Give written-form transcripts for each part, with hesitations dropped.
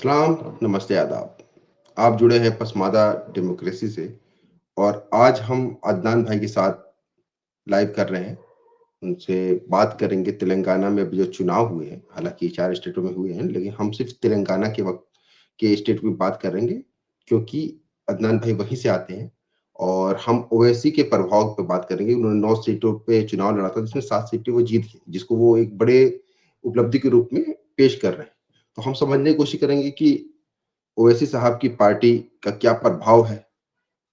सलाम, नमस्ते, आदाब। आप जुड़े हैं पसमादा डेमोक्रेसी से और आज हम अदनान भाई के साथ लाइव कर रहे हैं। उनसे बात करेंगे तेलंगाना में अभी जो चुनाव हुए हैं, हालाँकि 4 स्टेटों में हुए हैं, लेकिन हम सिर्फ़ तेलंगाना के वक़्त के स्टेट की बात करेंगे क्योंकि अदनान भाई वहीं से आते हैं और हम ओवैसी के प्रभाव पे बात करेंगे। उन्होंने 9 सीटों पे चुनाव लड़ा था जिसमें 7 सीटें वो जीत गए, जिसको वो एक बड़े उपलब्धि के रूप में पेश कर रहे हैं। तो हम समझने की कोशिश करेंगे कि ओवैसी साहब की पार्टी का क्या प्रभाव है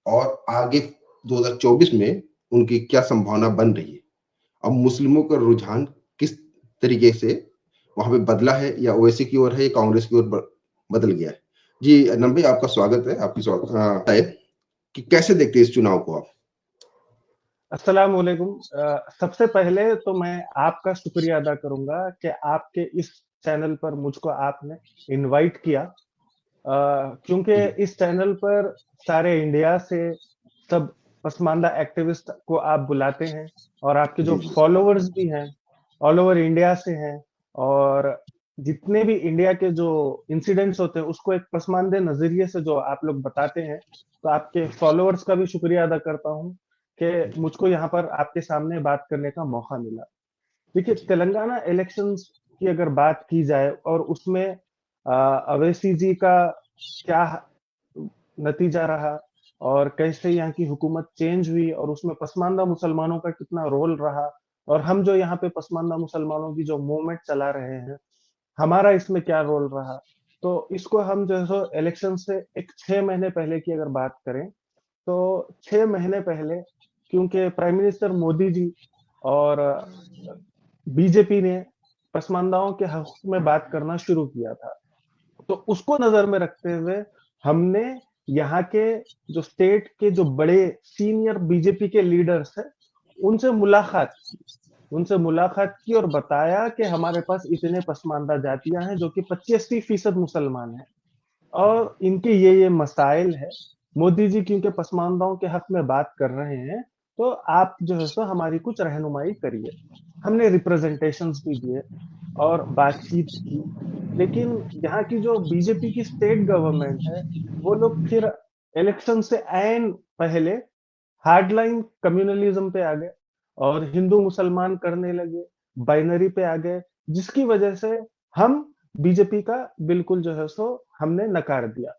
और आगे 2024 में उनकी क्या संभावना बन रही है? अब मुस्लिमों का रुझान किस तरीके से वहाँ पे बदला है या ओवैसी की ओर है या कांग्रेस की ओर बदल गया है? जी, अनम भाई आपका स्वागत है। है कि कैसे देखते हैं इस चुनाव को आप? अस्सलाम वालेकुम। सबसे पहले तो मैं आपका शुक्रिया अदा करूंगा कि आपके इस चैनल पर मुझको आपने इनवाइट किया, क्योंकि जी, इस चैनल पर सारे इंडिया से सब पसमानदा एक्टिविस्ट को आप बुलाते हैं और आपके जो जी, जी। फॉलोअर्स भी हैं ऑल ओवर इंडिया से हैं, और जितने भी इंडिया के जो इंसिडेंट्स होते हैं उसको एक पसमानदे नजरिए से जो आप लोग बताते हैं, तो आपके फॉलोअर्स का भी शुक्रिया अदा करता हूँ कि मुझको यहाँ पर आपके सामने बात करने का मौका मिला। देखिए, जी, तेलंगाना इलेक्शंस की अगर बात की जाए और उसमें अवैसी जी का क्या नतीजा रहा और कैसे यहाँ की हुकूमत चेंज हुई और उसमें पसमानदा मुसलमानों का कितना रोल रहा, और हम जो यहाँ पे पसमानदा मुसलमानों की जो मूवमेंट चला रहे हैं, हमारा इसमें क्या रोल रहा। तो इसको हम जो है सो इलेक्शन से एक 6 महीने पहले की अगर बात करें, तो 6 महीने पहले, क्योंकि प्राइम मिनिस्टर मोदी जी और बीजेपी ने पसमानदाओं के हक में बात करना शुरू किया था, तो उसको नजर में रखते हुए हमने यहाँ के जो स्टेट के जो बड़े सीनियर बीजेपी के लीडर्स हैं, उनसे मुलाकात उनसे मुलाकात की और बताया कि हमारे पास इतने पसमानदा जातियां हैं जो कि 85% मुसलमान हैं और इनके ये मसाइल है। मोदी जी क्योंकि पसमानदाओं के हक में बात कर रहे हैं, तो आप जो है सो हमारी कुछ रहनुमाई करिए। हमने रिप्रेजेंटेशंस भी दिए और बातचीत की, लेकिन यहाँ की जो बीजेपी की स्टेट गवर्नमेंट है, वो लोग फिर इलेक्शन से ऐन पहले हार्डलाइन कम्युनलिज्म पे आ गए और हिंदू मुसलमान करने लगे, बाइनरी पे आ गए, जिसकी वजह से हम बीजेपी का बिल्कुल जो है सो हमने नकार दिया।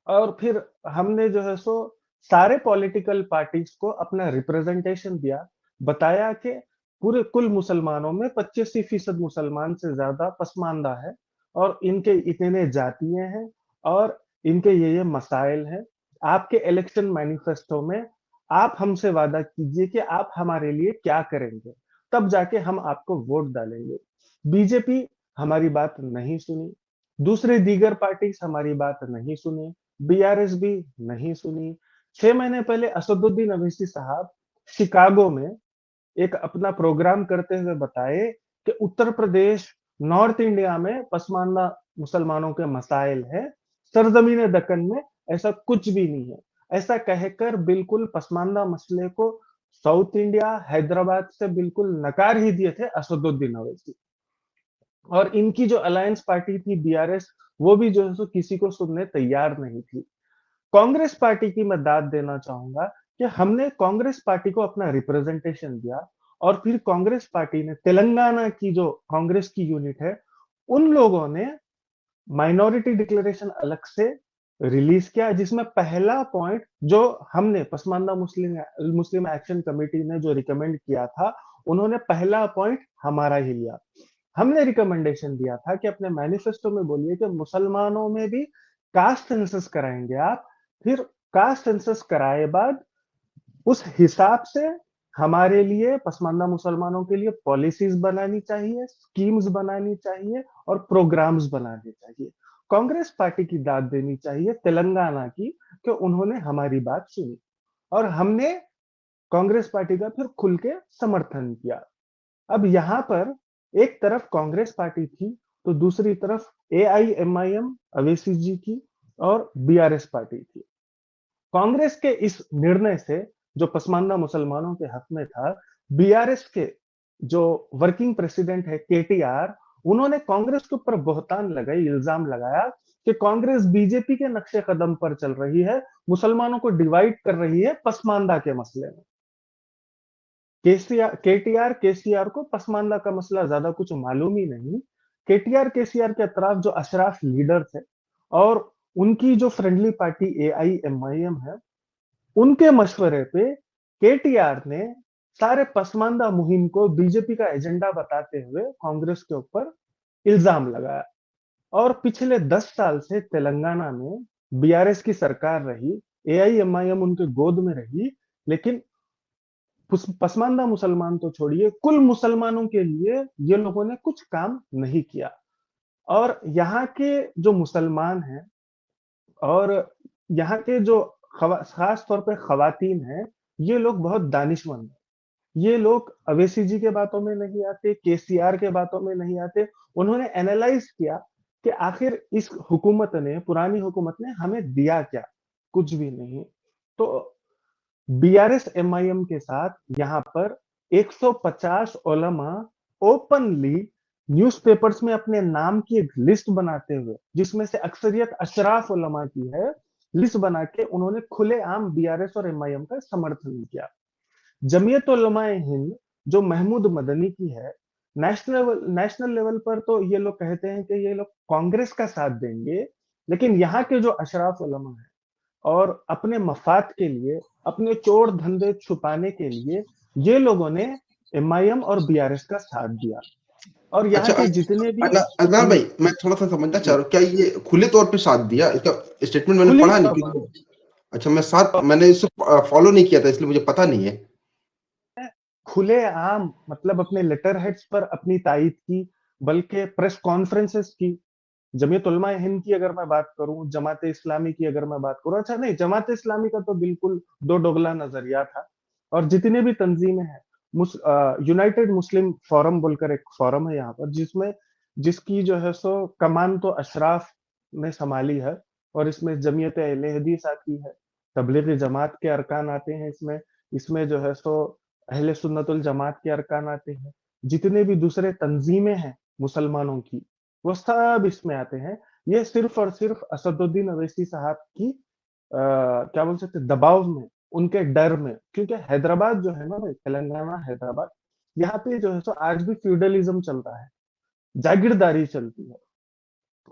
और फिर हमने जो है सो सारे पॉलिटिकल पार्टीज को अपना रिप्रेजेंटेशन दिया, बताया कि पूरे कुल मुसलमानों में 85% मुसलमान से ज्यादा पसमानदा है और इनके इतने जातियां हैं और इनके ये मसाइल हैं। आपके इलेक्शन मैनिफेस्टो में आप हमसे वादा कीजिए कि आप हमारे लिए क्या करेंगे, तब जाके हम आपको वोट डालेंगे। बीजेपी हमारी बात नहीं सुनी, दूसरी दीगर पार्टीज हमारी बात नहीं सुनी, बीआरएस भी नहीं सुनी। 6 महीने पहले असदुद्दीन अवैसी साहब शिकागो में एक अपना प्रोग्राम करते हुए बताए कि उत्तर प्रदेश, नॉर्थ इंडिया में पसमानदा मुसलमानों के मसाइल है, सरजमीन दक्कन में ऐसा कुछ भी नहीं है। ऐसा कहकर बिल्कुल पसमानदा मसले को साउथ इंडिया, हैदराबाद से बिल्कुल नकार ही दिए थे असदुद्दीन अवैसी। और इनकी जो अलायंस पार्टी थी बीआरएस, वो भी जो है सो किसी को सुनने तैयार नहीं थी। कांग्रेस पार्टी की मैं दाद देना चाहूंगा कि हमने कांग्रेस पार्टी को अपना रिप्रेजेंटेशन दिया और फिर कांग्रेस पार्टी ने तेलंगाना की जो कांग्रेस की यूनिट है, उन लोगों ने माइनॉरिटी डिक्लेरेशन अलग से रिलीज किया, जिसमें पहला पॉइंट जो हमने पसमानदा मुस्लिम मुस्लिम एक्शन कमेटी ने जो रिकमेंड किया था, उन्होंने पहला पॉइंट हमारा ही लिया। हमने रिकमेंडेशन दिया था कि अपने मैनिफेस्टो में बोलिए कि मुसलमानों में भी कास्ट सेंसस कराएंगे आप, फिर कास्ट सेंसस कराए बाद उस हिसाब से हमारे लिए, पसमानदा मुसलमानों के लिए पॉलिसीज बनानी चाहिए, स्कीम्स बनानी चाहिए और प्रोग्राम्स बनाने चाहिए। कांग्रेस पार्टी की दाद देनी चाहिए तेलंगाना की कि उन्होंने हमारी बात सुनी और हमने कांग्रेस पार्टी का फिर खुल के समर्थन किया। अब यहाँ पर एक तरफ कांग्रेस पार्टी थी, तो दूसरी तरफ एआईएमआईएम अवैसी जी की और बीआरएस पार्टी थी। कांग्रेस के इस निर्णय से, जो पसमानदा मुसलमानों के हक में था, बीआरएस के जो वर्किंग प्रेसिडेंट है केटीआर, उन्होंने कांग्रेस के ऊपर बहुतान लगाई, इल्जाम लगाया कि कांग्रेस बीजेपी के नक्शे कदम पर चल रही है, मुसलमानों को डिवाइड कर रही है पसमानदा के मसले में। केटीआर केसीआर को पसमानदा का मसला ज्यादा कुछ मालूम ही नहीं। केटीआर केसीआर के अतराफ जो अशराफ लीडर थे और उनकी जो फ्रेंडली पार्टी एआईएमआईएम है, उनके मशवरे पे केटीआर ने सारे पसमानदा मुहिम को बीजेपी का एजेंडा बताते हुए कांग्रेस के ऊपर इल्जाम लगाया। और पिछले 10 साल से तेलंगाना में बीआरएस की सरकार रही, एआईएमआईएम उनके गोद में रही, लेकिन पसमानदा मुसलमान तो छोड़िए, कुल मुसलमानों के लिए ये लोगों ने कुछ काम नहीं किया। और यहाँ के जो मुसलमान हैं और यहाँ के जो खास तौर पे खवातीन हैं, ये लोग बहुत दानिशमंद हैं। ये लोग अवैसी जी के बातों में नहीं आते, केसीआर के बातों में नहीं आते। उन्होंने एनालाइज किया कि आखिर इस हुकूमत ने, पुरानी हुकूमत ने हमें दिया क्या? कुछ भी नहीं। तो बीआरएस एमआईएम के साथ यहाँ पर 150 उलमा ओपनली न्यूज़पेपर्स में अपने नाम की एक लिस्ट बनाते हुए, जिसमें से अक्सरियत अशराफ उलमा की है, लिस्ट बना के उन्होंने खुलेआम बीआरएस और एमआईएम का समर्थन किया। जमीयत उलमा हिंद जो महमूद मदनी की है, नेशनल लेवल पर तो ये लोग कहते हैं कि ये लोग कांग्रेस का साथ देंगे, लेकिन यहाँ के जो अशराफ उलमा है और अपने मफाद के लिए, अपने चोर धंधे छुपाने के लिए ये लोगों ने एमआईएम और बीआरएस का साथ दिया। और यहाँ अच्छा, के जितने भी अदनान भाई, मैं थोड़ा-सा समझना चाह रहा हूँ, क्या ये खुले तौर पे साथ दिया? इसका स्टेटमेंट मैंने खुली पढ़ा नहीं, तौर क्योंकि अच्छा, मैंने इसे फॉलो नहीं किया था, इसलिए मुझे पता नहीं है। खुलेआम मतलब अपने लेटर हेड्स पर अपनी तायद की, बल्कि प्रेस कॉन्फ्रेंसेस की। जमीयत उलमा हिंद की अगर मैं बात करूं, जमात इस्लामी की अगर मैं बात करूं, अच्छा नहीं, जमात इस्लामी का तो बिल्कुल दो डोगला नजरिया था। और जितने भी तंजीमें हैं, यूनाइटेड मुस्लिम फोरम बोलकर एक फोरम है यहाँ पर, जिसकी जो है सो कमान तो अशराफ ने संभाली है। और इसमें जमीयत अहले हदीस आती है, तबलीगी जमात के अरकान आते हैं इसमें, इसमें जो है सो अहले सुन्नतुल जमात के अरकान आते हैं, जितने भी दूसरे तंजीमें हैं मुसलमानों की, वो सब इसमें आते हैं। ये सिर्फ और सिर्फ असदुद्दीन अवैसी साहब की क्या बोल सकते दबाव में, उनके डर में, क्योंकि हैदराबाद जो है ना भाई, तेलंगाना हैदराबाद, यहाँ पे जो है सो आज भी फ्यूडलिज्म चल रहा है, जागीरदारी चलती है।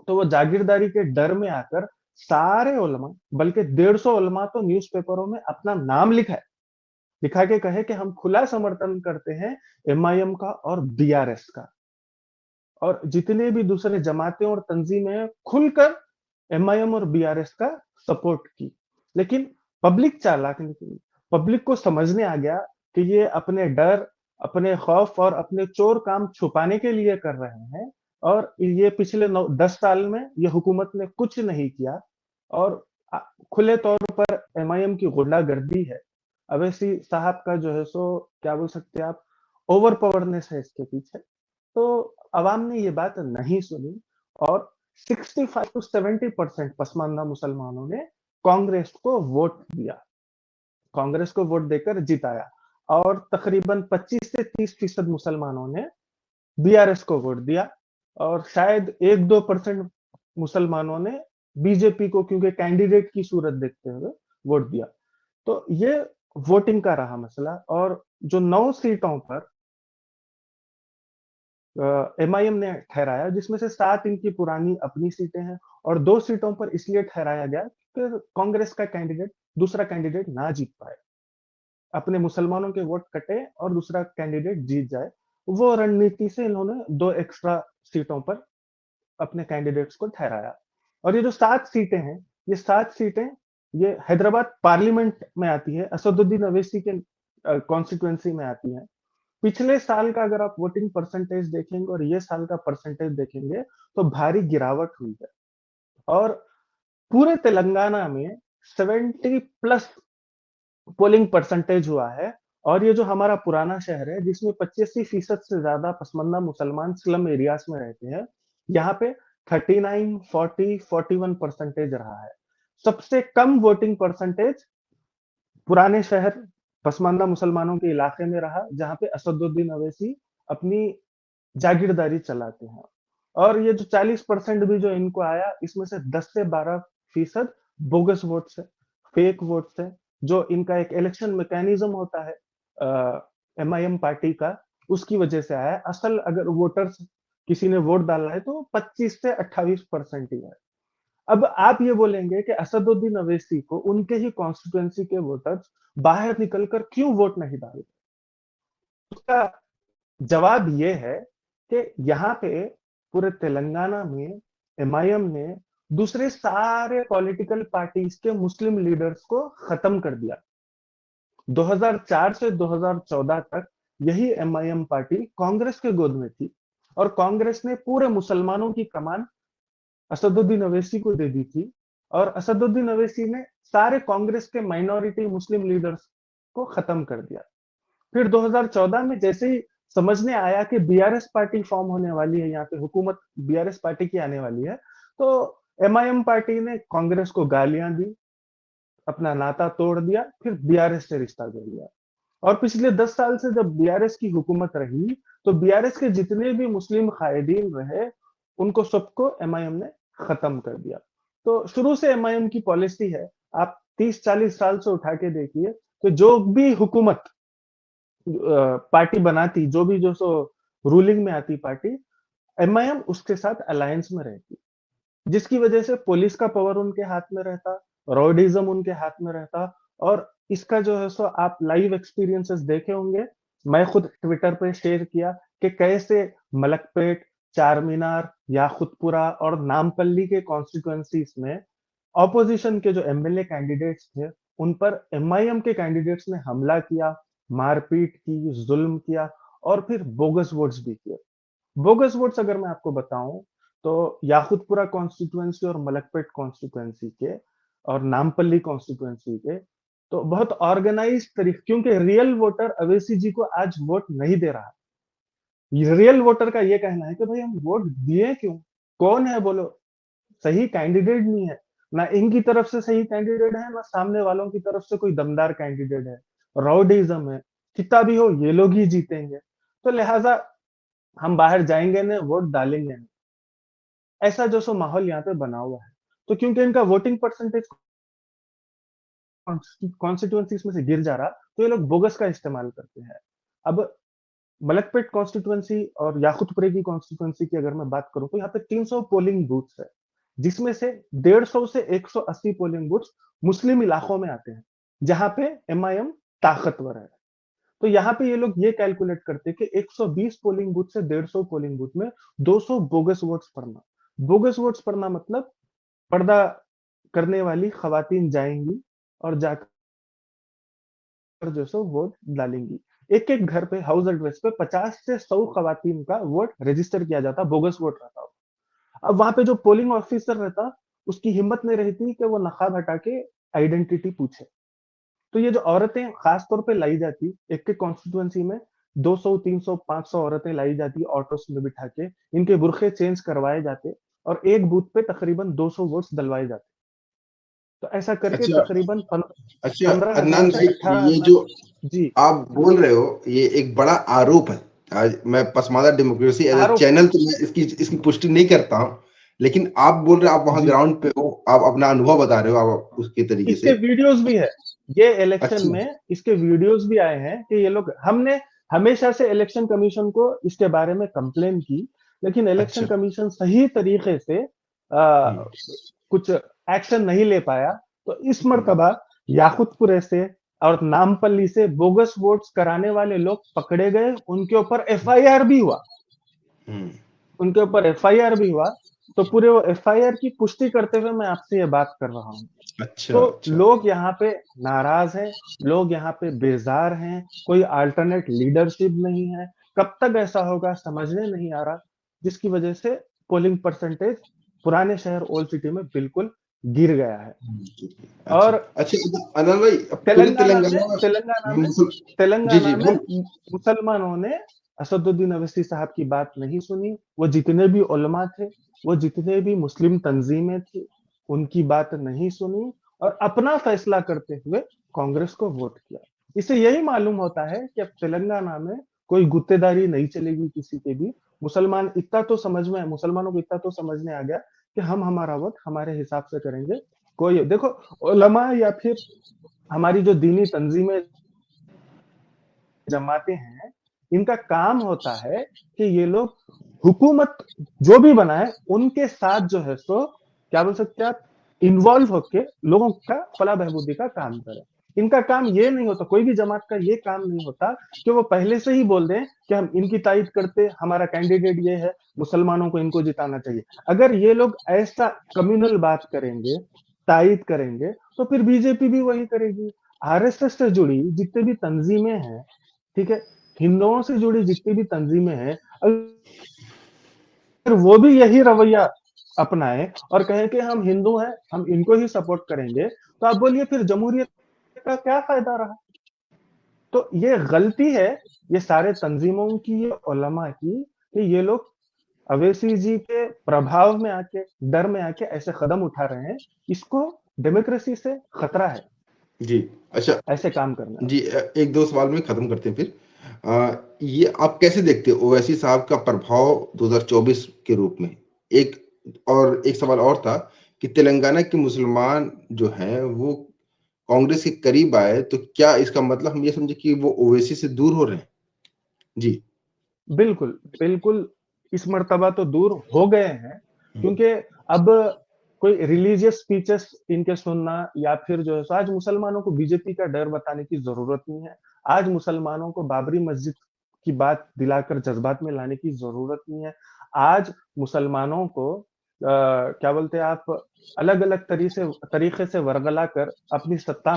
तो वो जागीरदारी के डर में आकर सारे उलमा, बल्कि 150 उलमा तो न्यूज़पेपरों में अपना नाम लिखा के कहे कि हम खुला समर्थन करते हैं एमआईएम का और बीआरएस का। और जितने भी दूसरे जमातें और तंजीमें हैं, खुलकर एमआईएम और बीआरएस का सपोर्ट की। लेकिन पब्लिक चालाक निकली, पब्लिक को समझने आ गया कि ये अपने डर, अपने खौफ और अपने चोर काम छुपाने के लिए कर रहे हैं। और ये पिछले 10 साल में ये हुकूमत ने कुछ नहीं किया। और खुले तौर पर एमआईएम की गुंडागर्दी है, अवैसी साहब का जो है सो क्या बोल सकते हैं आप, ओवर पावरनेस है इसके पीछे। तो अवाम ने ये बात नहीं सुनी और 65 टू 70% पसमानदा मुसलमानों ने कांग्रेस को वोट दिया, कांग्रेस को वोट देकर जिताया। और तकरीबन 25 से 30% मुसलमानों ने बीआरएस को वोट दिया। और शायद 1-2% मुसलमानों ने बीजेपी को, क्योंकि कैंडिडेट की सूरत देखते हुए, वोट दिया। तो ये वोटिंग का रहा मसला। और जो 9 सीटों पर एमआईएम ने ठहराया, जिसमें से 7 इनकी पुरानी अपनी सीटें हैं, और 2 सीटों पर इसलिए ठहराया गया कि कांग्रेस का कैंडिडेट, दूसरा कैंडिडेट ना जीत पाए, अपने मुसलमानों के वोट कटे और दूसरा कैंडिडेट जीत जाए। वो रणनीति से इन्होंने 2 एक्स्ट्रा सीटों पर अपने कैंडिडेट्स को ठहराया। और ये जो 7 सीटें हैं, ये 7 सीटें ये हैदराबाद पार्लियामेंट में आती है, असदुद्दीन अवैसी के कॉन्स्टिट्यूएंसी में आती है। पिछले साल का अगर आप वोटिंग परसेंटेज देखेंगे और ये साल का परसेंटेज देखेंगे, तो भारी गिरावट हुई है। और पूरे तेलंगाना में 70 प्लस पोलिंग परसेंटेज हुआ है। और ये जो हमारा पुराना शहर है, जिसमें 85% से ज्यादा पसमानदा मुसलमान स्लम एरियाज में रहते हैं, यहाँ पे 39, 40, 41 परसेंटेज रहा है। सबसे कम वोटिंग परसेंटेज पुराने शहर पसमानदा मुसलमानों के इलाके में रहा, जहां पे असदुद्दीन अवैसी अपनी जागीरदारी चलाते हैं। और ये जो 40% भी जो इनको आया, इसमें से 10 से 12% बोगस वोट्स है, फेक वोट्स है, जो इनका एक इलेक्शन मैकेनिज्म होता है एमआईएम पार्टी का, उसकी वजह से आया है। असल अगर वोटर्स किसी ने वोट डाला है तो 25 से 28% ही है। अब आप ये बोलेंगे कि असदुद्दीन अवैसी को उनके ही कॉन्स्टिट्यूएंसी के वोटर्स बाहर निकलकर क्यों वोट नहीं डाले? उसका जवाब ये है कि यहाँ पे पूरे तेलंगाना में एमआईएम ने दूसरे सारे पॉलिटिकल पार्टीज के मुस्लिम लीडर्स को खत्म कर दिया। 2004 से 2014 तक यही एमआईएम पार्टी कांग्रेस के गोद में थी और कांग्रेस ने पूरे मुसलमानों की कमान असदुद्दीन अवैसी को दे दी थी और असदुद्दीन अवैसी ने सारे कांग्रेस के माइनॉरिटी मुस्लिम लीडर्स को खत्म कर दिया। फिर 2014 में जैसे ही समझने आया कि बीआरएस पार्टी फॉर्म होने वाली है, यहाँ पे हुकूमत बीआरएस पार्टी की आने वाली है, तो एमआईएम पार्टी ने कांग्रेस को गालियां दी, अपना नाता तोड़ दिया, फिर बीआरएस से रिश्ता जोड़ लिया। और पिछले 10 साल से जब बीआरएस की हुकूमत रही, तो बीआरएस के जितने भी मुस्लिम कायदीन रहे, उनको सबको एमआईएम ने खत्म कर दिया। तो शुरू से एमआईएम की पॉलिसी है, आप 30-40 साल से उठा के देखिए, तो जो भी हुकूमत पार्टी बनाती, जो भी जो सो रूलिंग में आती पार्टी, एमआईएम उसके साथ अलायंस में रहती, जिसकी वजह से पुलिस का पावर उनके हाथ में रहता, रॉडिज्म उनके हाथ में रहता। और इसका जो है सो आप लाइव एक्सपीरियंसेस देखे होंगे, मैं खुद ट्विटर पे शेयर किया कि कैसे मलकपेट, चार मीनार, याकुतपुरा और नामपल्ली के कॉन्स्टिट्यूएंसीज में ऑपोजिशन के जो एमएलए कैंडिडेट्स थे, उन पर एमआईएम के कैंडिडेट्स ने हमला किया, मारपीट की, जुल्म किया और फिर बोगस वोट्स भी किए। बोगस वोट्स अगर मैं आपको बताऊं, तो याकुतपुरा कॉन्स्टिट्यूएंसी और मलकपेट कॉन्स्टिट्यूएंसी के और नामपल्ली कॉन्स्टिट्यूएंसी के तो बहुत ऑर्गेनाइज तरीके, क्योंकि रियल वोटर अवैसी जी को आज वोट नहीं दे रहा। रियल वोटर का ये कहना है कि भाई हम वोट दिए क्यों, कौन है बोलो, सही कैंडिडेट नहीं है, ना इनकी तरफ से सही कैंडिडेट है, ना सामने वालों की तरफ से कोई दमदार कैंडिडेट है, राउडिज्म है, कितना भी हो ये लोग ही जीतेंगे, तो लिहाजा हम बाहर जाएंगे ना, वोट डालेंगे नहीं। ऐसा जो सो माहौल यहाँ पे बना हुआ है। तो क्योंकि इनका वोटिंग परसेंटेज कॉन्स्टिट्यूएंसीज में से गिर जा रहा, तो ये लोग बोगस का इस्तेमाल करते हैं। अब मलकपेट कॉन्स्टिट्यूएंसी और याकुतपुरे की कॉन्स्टिट्यूएंसी की अगर मैं बात करूं, तो यहाँ पे 300 पोलिंग बूथ्स है, जिसमें से 150 से 180 पोलिंग बूथ्स मुस्लिम इलाकों में आते हैं, जहां पे एमआईएम ताकतवर है। तो यहाँ पे ये लोग ये कैलकुलेट करते हैं कि 120 पोलिंग बूथ से 150 पोलिंग बूथ में 200 बोगस वोट्स पड़ना। बोगस वोट्स पड़ना मतलब पर्दा करने वाली खवातीन जाएंगी और जाकर जो सो वोट डालेंगी। एक एक घर पे हाउस एड्रेस पे 50 से 100 खवातीन का वोट रजिस्टर किया जाता, बोगस वोट रहता। अब वहां पे जो पोलिंग ऑफिसर रहता, उसकी हिम्मत नहीं रहती कि वो नकाब हटा के आइडेंटिटी पूछे। तो ये जो औरतें खास तौर पे लाई जाती, एक एक कॉन्स्टिट्यूएंसी में 200, 300, 500 औरतें लाई जाती ऑटोस में बिठा के, इनके बुरखे चेंज करवाए जाते और एक बूथ पे तकरीबन 200 वोट्स डलवाए जाते। तो ऐसा करके अच्छा तकरीबन अच्छा 15,000 अदनान से भाई, ये 18,000। जो जी। आप बोल रहे हो ये एक बड़ा आरोप है। आज मैं पसमादा डेमोक्रेसी एज ए आरोप। चैनल तो मैं इसकी पुष्टि नहीं करता हूं, लेकिन आप बोल रहे हो, आप वहां जी। ग्राउंड पे हो, आप अपना अनुभव बता रहे हो, आप उसके तरीके इसके से। वीडियोस भी है, ये इलेक्शन अच्छा में इसके वीडियोस भी आए हैं कि ये लोग, हमने हमेशा से इलेक्शन कमीशन को इसके बारे में कंप्लेन की, लेकिन इलेक्शन अच्छा। कमीशन सही तरीके से हम्म, कुछ एक्शन नहीं ले पाया। तो इस हम्म, मर्तबा याकुतपुरे से और नामपल्ली से बोगस वोट्स कराने वाले लोग पकड़े गए, उनके ऊपर एफआईआर भी हुआ, हम्म, उनके ऊपर एफआईआर भी हुआ। तो पूरे वो एफआईआर की पुष्टि करते हुए मैं आपसे ये बात कर रहा हूँ। अच्छा तो अच्छा। लोग यहाँ पे नाराज हैं, लोग यहाँ पे बेजार हैं, कोई अल्टरनेट लीडरशिप नहीं है। कब तक ऐसा होगा समझने नहीं आ रहा, जिसकी वजह से पोलिंग परसेंटेज पुराने शहर ओल्ड सिटी में बिल्कुल गिर गया है। अच्छा और अच्छा। अदनान भाई, अब पूरे तेलंगाना में तेलंगाना तेलंगाना में में जी जी तेलंगाना में बोल। मुसलमानों ने असदुद्दीन अवैसी साहब की बात नहीं सुनी। वो जितने भी उलमा थे, वो जितने भी मुस्लिम तंजीमें थी, उनकी बात नहीं सुनी और अपना फैसला करते हुए कांग्रेस को वोट किया। इससे यही मालूम होता है कि अब तेलंगाना में कोई गुत्तेदारी नहीं चलेगी किसी के भी, मुसलमानों को इतना तो समझ में आ गया कि हम हमारा वोट हमारे हिसाब से करेंगे। कोई देखो, उलमा या फिर हमारी जो दीनी तंजीमें जमाते हैं, इनका काम होता है कि ये लोग हुकूमत जो भी बनाए उनके साथ जो है सो क्या बोल सकते हैं आप, इन्वॉल्व होके लोगों का फला बहबूदी का काम करें। इनका काम ये नहीं होता, कोई भी जमात का ये काम नहीं होता कि वो पहले से ही बोल दें कि हम इनकी तायद करते, हमारा कैंडिडेट ये है, मुसलमानों को इनको जिताना चाहिए। अगर ये लोग ऐसा कम्युनल बात करेंगे, तायद करेंगे, तो फिर बीजेपी भी वही करेगी। आरएसएस से जुड़ी जितने भी तंजीमें हैं, ठीक है, हिंदुओं से जुड़ी जितनी भी तंजीमें हैं, अगर वो भी यही रवैया अपनाए और कहे कि हम हिंदू हैं, हम इनको ही सपोर्ट करेंगे, तो आप बोलिए फिर जमहूरियत का क्या फायदा रहा? तो ये गलती है, ये सारे तंजीमों की, ये उलमा की, कि ये लोग अवैसी जी के प्रभाव में आके, डर में आके ऐसे कदम उठा रहे हैं। इसको डेमोक्रेसी से खतरा है जी, अच्छा। ऐसे काम करना। जी, एक दो सवाल में खत्म करते हैं फिर। ये आप कैसे देखते हो ओवैसी साहब का प्रभाव 2024 के रूप में? एक और एक सवाल और था कि तेलंगाना के मुसलमान जो हैं वो कांग्रेस के करीब आए, तो क्या इसका मतलब हम ये समझे कि वो ओवैसी से दूर हो रहे हैं? जी। बिल्कुल, बिल्कुल, इस मर्तबा तो दूर हो गए हैं, क्योंकि अब कोई रिलीजियस स्पीचेस इनके सुनना या फिर जो है सो आज मुसलमानों को बीजेपी का डर बताने की ज़रूरत नहीं है। आज मुसलमानों को बाबरी मस्जिद की बात दिलाकर जज़्बात में लाने की ज़रूरत नहीं है। आज मुसलमानों को क्या बोलते हैं आप, अलग-अलग तरीके से वरगला कर अपनी सत्ता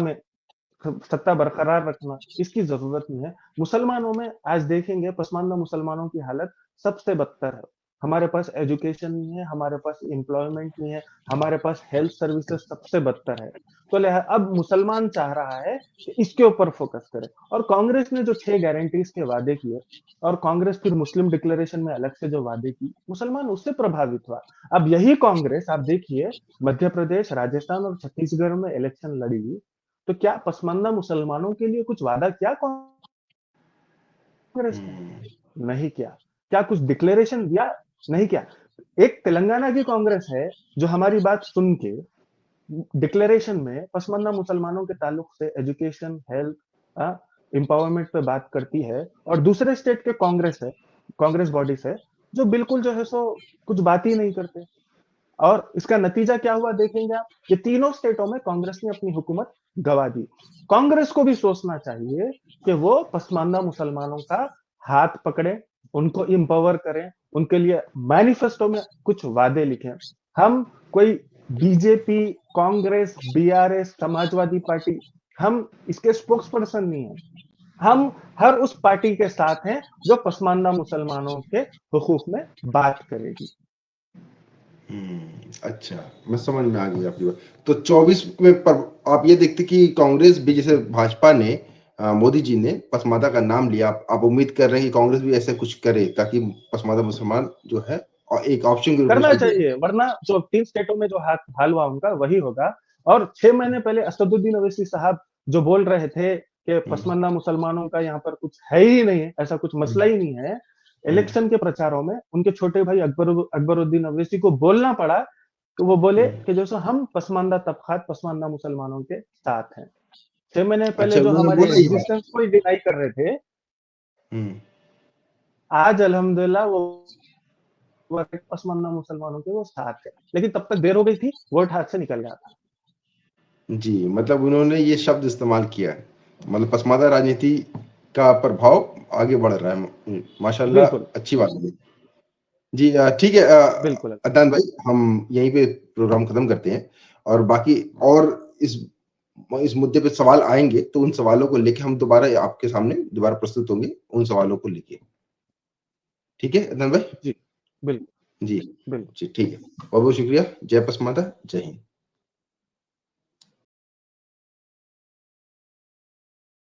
बरकरार रखना, इसकी ज़रूरत नहीं है। मुसलमानों में आज देखेंगे, पसमानदा मुसलमानों की हालत सबसे बदतर है। हमारे पास एजुकेशन नहीं है, हमारे पास एम्प्लॉयमेंट नहीं है, हमारे पास हेल्थ सर्विसेज़ सबसे बदतर है। तो अब मुसलमान चाह रहा है कि इसके ऊपर फ़ोकस करे, और कांग्रेस ने जो 6 गारंटीज़ के वादे किए, और कांग्रेस फिर मुस्लिम डिक्लेरेशन में अलग से जो वादे की, मुसलमान उससे प्रभावित हुआ। अब यही कांग्रेस आप देखिए, मध्य प्रदेश, राजस्थान और छत्तीसगढ़ में इलेक्शन लड़ी, तो क्या पसमानदा मुसलमानों के लिए कुछ वादा किया कांग्रेस ने? नहीं किया। क्या कुछ डिक्लेरेशन दिया? नहीं किया। एक तेलंगाना की कांग्रेस है जो हमारी बात सुन के डिक्लेरेशन में पसमानदा मुसलमानों के ताल्लुक से एजुकेशन, हेल्थ, एम्पावरमेंट पे बात करती है, और दूसरे स्टेट के कांग्रेस बॉडीज है जो बिल्कुल जो है सो कुछ बात ही नहीं करते। और इसका नतीजा क्या हुआ देखेंगे आप, ये तीनों स्टेटों में कांग्रेस ने अपनी हुकूमत गवा दी। कांग्रेस को भी सोचना चाहिए कि वो पसमानदा मुसलमानों का हाथ पकड़े, उनको एम्पावर करें, उनके लिए मैनिफेस्टो में कुछ वादे लिखें। हम कोई BJP, Congress, BRS, Samajwadi party, हम इसके स्पोक्स पर्सन नहीं है। हम हर उस पार्टी के साथ हैं जो पसमानदा मुसलमानों के हुकूक में बात करेगी। अच्छा, मैं समझ में आ गई आपकी बात। तो 24 में पर आप ये देखते कि कांग्रेस भी, जैसे भाजपा ने, मोदी जी ने पसमादा का नाम लिया, आप उम्मीद कर रहे हैं कि कांग्रेस भी ऐसा कुछ करे ताकि पसमादा मुसलमान जो है और एक ऑप्शन के रूप में करना उसको दे। चाहिए, वरना जो 3 स्टेटों में जो हाथ हाल हुआ उनका वही होगा। और 6 महीने पहले असदुद्दीन ओवैसी साहब जो बोल रहे थे कि हम्म, पसमानदा मुसलमानों का यहाँ पर कुछ है ही नहीं है, ऐसा कुछ मसला हम्म, ही नहीं है। हम्म, इलेक्शन के प्रचारों में उनके छोटे भाई अकबरुद्दीन ओवैसी को बोलना पड़ा, तो वो बोले हम्म। कि जो सो हम पसमानदा तबकात, पसमानदा मुसलमानों के साथ हैं। 6 महीने पहले अच्छा, जो उन्होंने हमारे बोला ये बात। एग्जिस्टेंस को ही डिनाई कर रहे थे, हम्म। आज अल्हम्दुलिल्लाह वो पसमानदा मुसलमानों के वो साथ है। लेकिन तब तक देर हो गई थी, वोट हाथ से निकल गया था। जी, मतलब उन्होंने ये शब्द इस्तेमाल किया है, मतलब पसमादा राजनीति का प्रभाव आगे बढ़ रहा है। माशाल्लाह, बिल्कुल, अच्छी बात है। जी, ठीक है, बिल्कुल। अदनान भाई, हम यहीं पे प्रोग्राम खत्म करते हैं, और बाकी और इस इस मुद्दे पे सवाल आएंगे तो उन सवालों को लेके हम दोबारा आपके सामने दोबारा प्रस्तुत होंगे उन सवालों को लेके। ठीक है अदनान भाई? जी, बिल्कुल, जी। बिल्कुल। जी, ठीक है, बहुत बहुत शुक्रिया। जय पसमादा, जय हिंद।